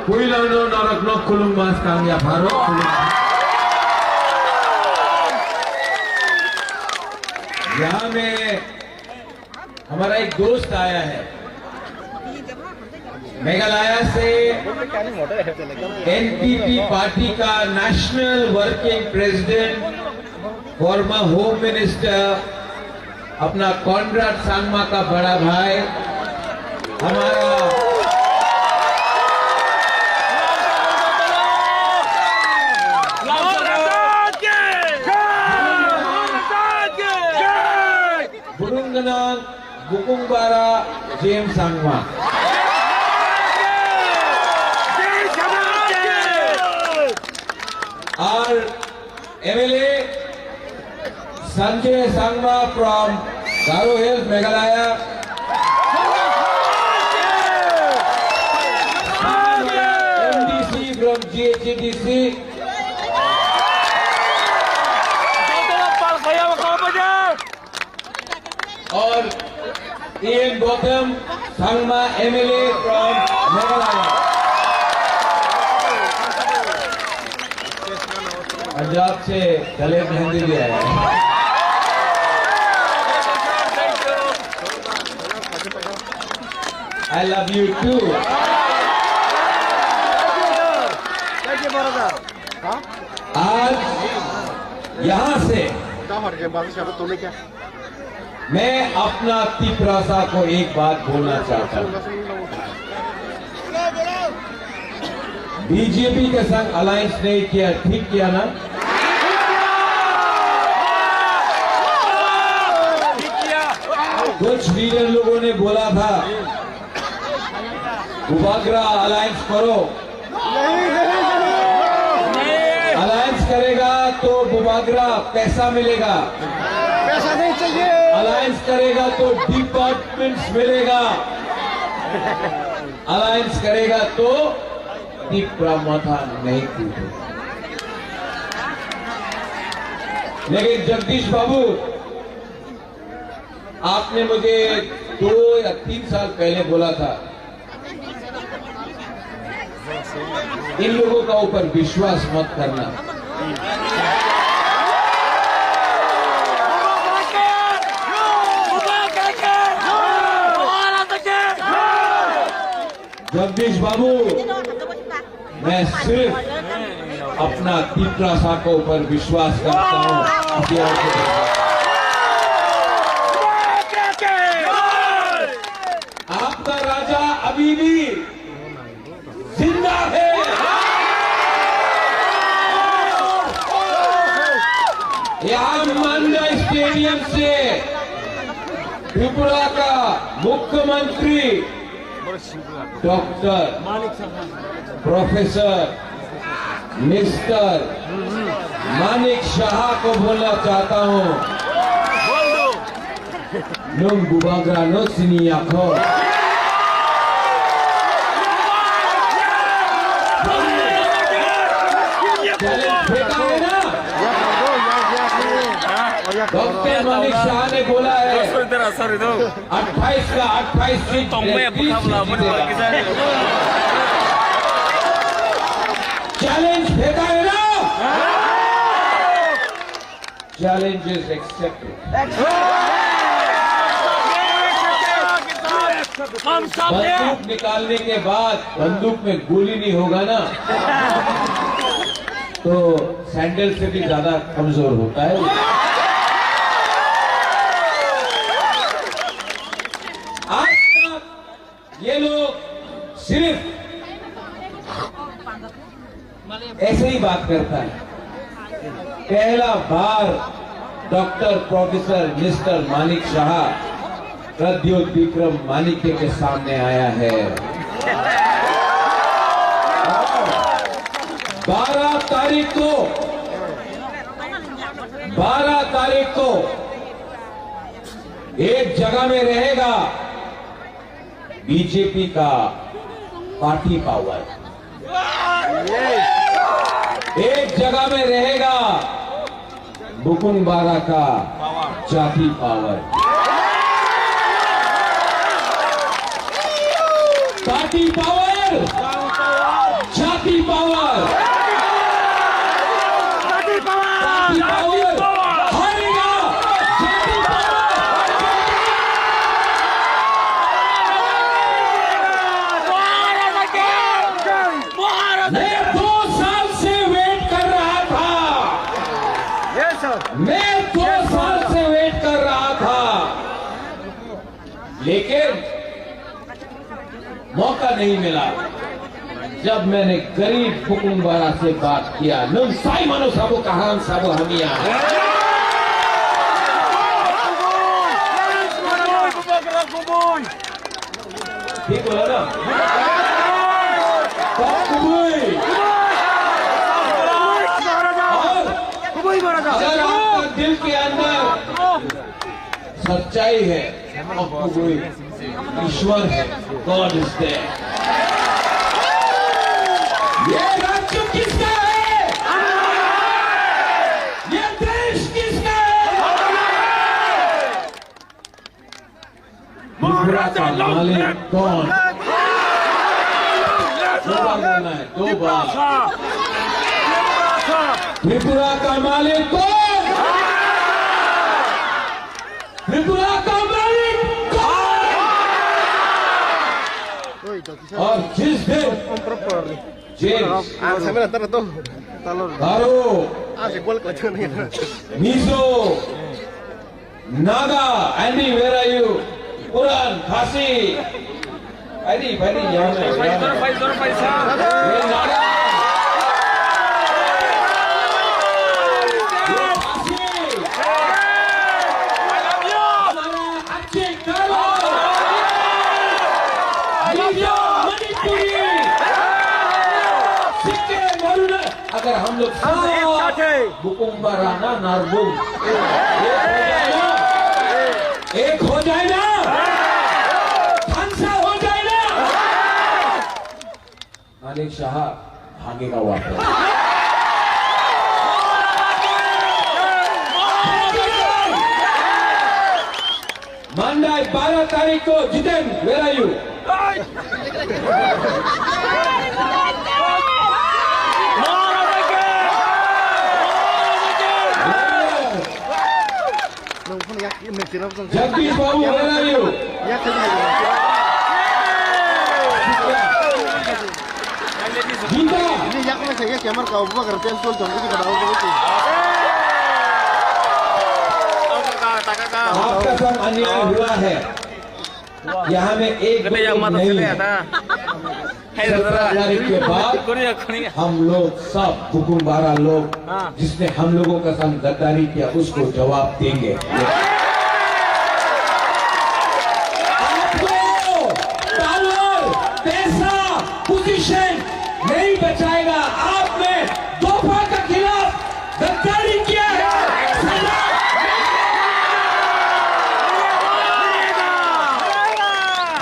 Kuilano Narakno Kulung Mas Kang Ya Faro यहाँ में हमारा एक दोस्त आया है मेघालय से एनपीपी पार्टी का national working president former home minister अपना कॉनराड सांगमा का बड़ा भाई हमारा बुरुंगनांग बुकुंबारा जेम्स सांगमा और MLA Sanjay Sangma from Garo hills Meghalaya MDC from GHDC और N Gautam Sangma MLA from Meghalaya Punjab से गले मेहंदी भी आया I love you too. आज यहाँ से मैं अपना तिपरासा को एक बात बोलना चाहता हूँ। बीजेपी के संग अलायंस नहीं किया, ठीक किया ना? कुछ लीडर लोगों ने बोला था बुबागरा अलायंस करो, अलायंस करेगा तो बुबागरा पैसा मिलेगा, पैसा नहीं चाहिए, अलायंस करेगा तो डिपार्टमेंट्स मिलेगा, अलायंस करेगा तो तिपरा माथा नहीं टूटेगा। लेकिन जगदीश बाबू, आपने मुझे 2 या 3 साल पहले बोला था इन लोगों का ऊपर विश्वास मत करना। जगदीश बाबू, मैं सिर्फ अपना तिपरासा के ऊपर विश्वास करता हूं। आपका राजा अभी भी जिंदा है। यहाँ मांडा स्टेडियम से त्रिपुरा का मुख्यमंत्री doctor professor mister Manik Shah को बोलना चाहता हूँ, नोम बुबागरा नो सिनी आखो डॉक्टर मानिक शाह ने बोला है 28 का 28 सीट चैलेंज फेंका है ना, चैलेंज इज एक्सेप्टेड। बंदूक निकालने के बाद बंदूक में गोली नहीं होगा ना तो सैंडल से भी ज्यादा कमजोर होता है। आज तक ये लोग सिर्फ ऐसे ही बात करता है। पहला बार doctor professor mister Manik Shah Pradyot Bikram Manikya के सामने आया है। 12 तारीख को एक जगह में रहेगा बीजेपी का पार्टी पावर, एक जगह में रहेगा बुकुंबारा का जाति पावर। जाति पावर, जाति पावर, जाति पावर हारेगा, जाति पावर। मैं 2 साल से वेट कर रहा था, मैं 2 साल से वेट कर रहा था, लेकिन मौका नहीं मिला। जब मैंने गरीब बुकुम्बारा से बात किया, nun sai mano sabo kahan sabo hamia, ठीक बोला ना? और अगर आपका दिल के अंदर सच्चाई है, ईश्वर है, गॉड इज देयर। ये राज्य किसका है? ये देश किसका है? त्रिपुरा का मालिक कौन? 2 बार बोलना है, 2 बार। त्रिपुरा का मालिक कौन? त्रिपुरा का मालिक कौन? और जिस दिन Garo, Mizo, Naga, Andy, where are you? Puran, Khasi, Andy, यहाँ में, ये नागा, ये खासी, हमारा अच्छे करो, मणिपुरी, सिक्के मरुन, अगर हम लोग बुकुम्बारा ना नारबुम एक हो जाए ना, खानसा हो जाए ना, मानिक शाह भागेगा वापस। मंडे 12 तारीख को Jiten, where are you? Jagdish Babu, where are you? Geeta, आपका सब अन्याय हुआ है, यहाँ में एक नहीं है। 17 तारीख के बाद हम लोग सब बुकुम्बारा लोग, जिसने हम लोगों का संग गद्दारी किया, उसको जवाब देंगे। आपको पावर, पैसा, पोजीशन नहीं बचाएगा। आपने दोफा के खिलाफ गद्दारी किया है।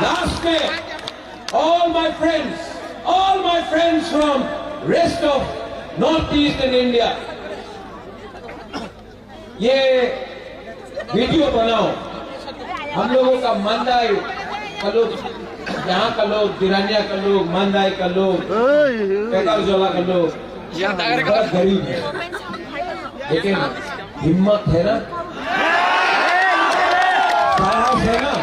लास्ट में all my friends from rest of northeast in India, ये वीडियो बनाओ। हम लोगों का मंदाई का लोग, यहाँ का लोग, दिरानिया का लोग, मंदाई का लोग, पेकाजोला का लोग बहुत गरीब है, लेकिन हिम्मत है ना, साहस है ना,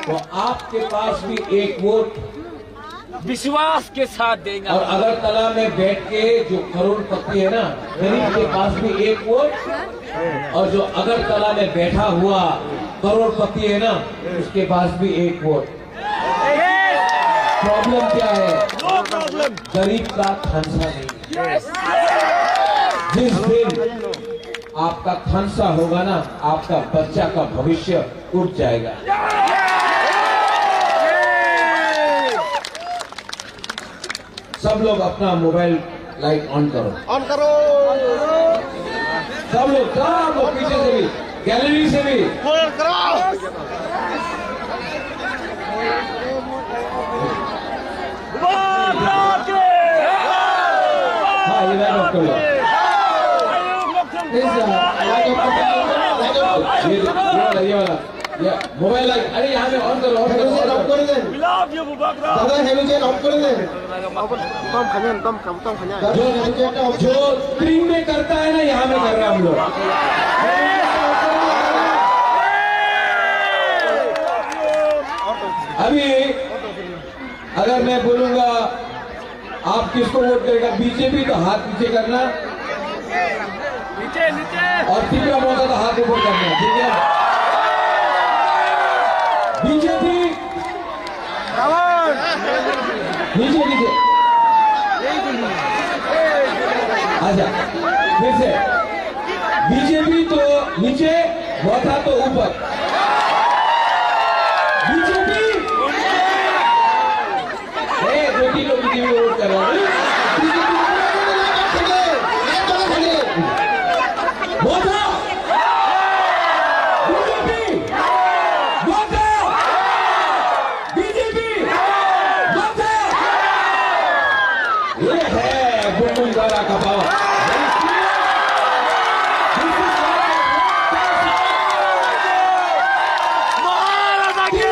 तो आपके पास भी एक वोट विश्वास के साथ देंगे। और अगरतला में बैठ के जो करोड़पति है ना, गरीब के पास भी एक वोट, और जो अगरतला में बैठा हुआ करोड़पति है ना, उसके पास भी एक वोट। प्रॉब्लम क्या है? गरीब का खानसा नहीं। जिस दिन आपका खानसा होगा ना, आपका बच्चा का भविष्य उठ जाएगा। सब लोग अपना मोबाइल लाइट ऑन करो, सब लोग पीछे से भी, गैलरी से भी। हाँ, ये लाइट ऑफ करो। ये वाला मोबाइल लाइट, अरे यहाँ पे ऑन करो, ऑन करो। দাদা হেলুজেন অফ করে দে কম খানেন কম খানেন जो जो स्क्रीन में करता है ना, यहाँ में कर रहे हैं हम लोग। अभी अगर मैं बोलूंगा आप किसको वोट करेगा, बीजेपी, तो हाथ नीचे करना, नीचे नीचे और तीसरा मौका तो हाथ ऊपर करना, ठीक है? बीजेपी नीचे नीचे, अच्छा फिर से, बीजेपी तो नीचे, वोटा तो ऊपर। बीजेपी दो तीन लोग बीजेपी वोट कर रहे हैं। वोटा बीजेपी, वोटा बीजेपी, वोटा। ये है बुलबुलवाला का पावर। महाराजा के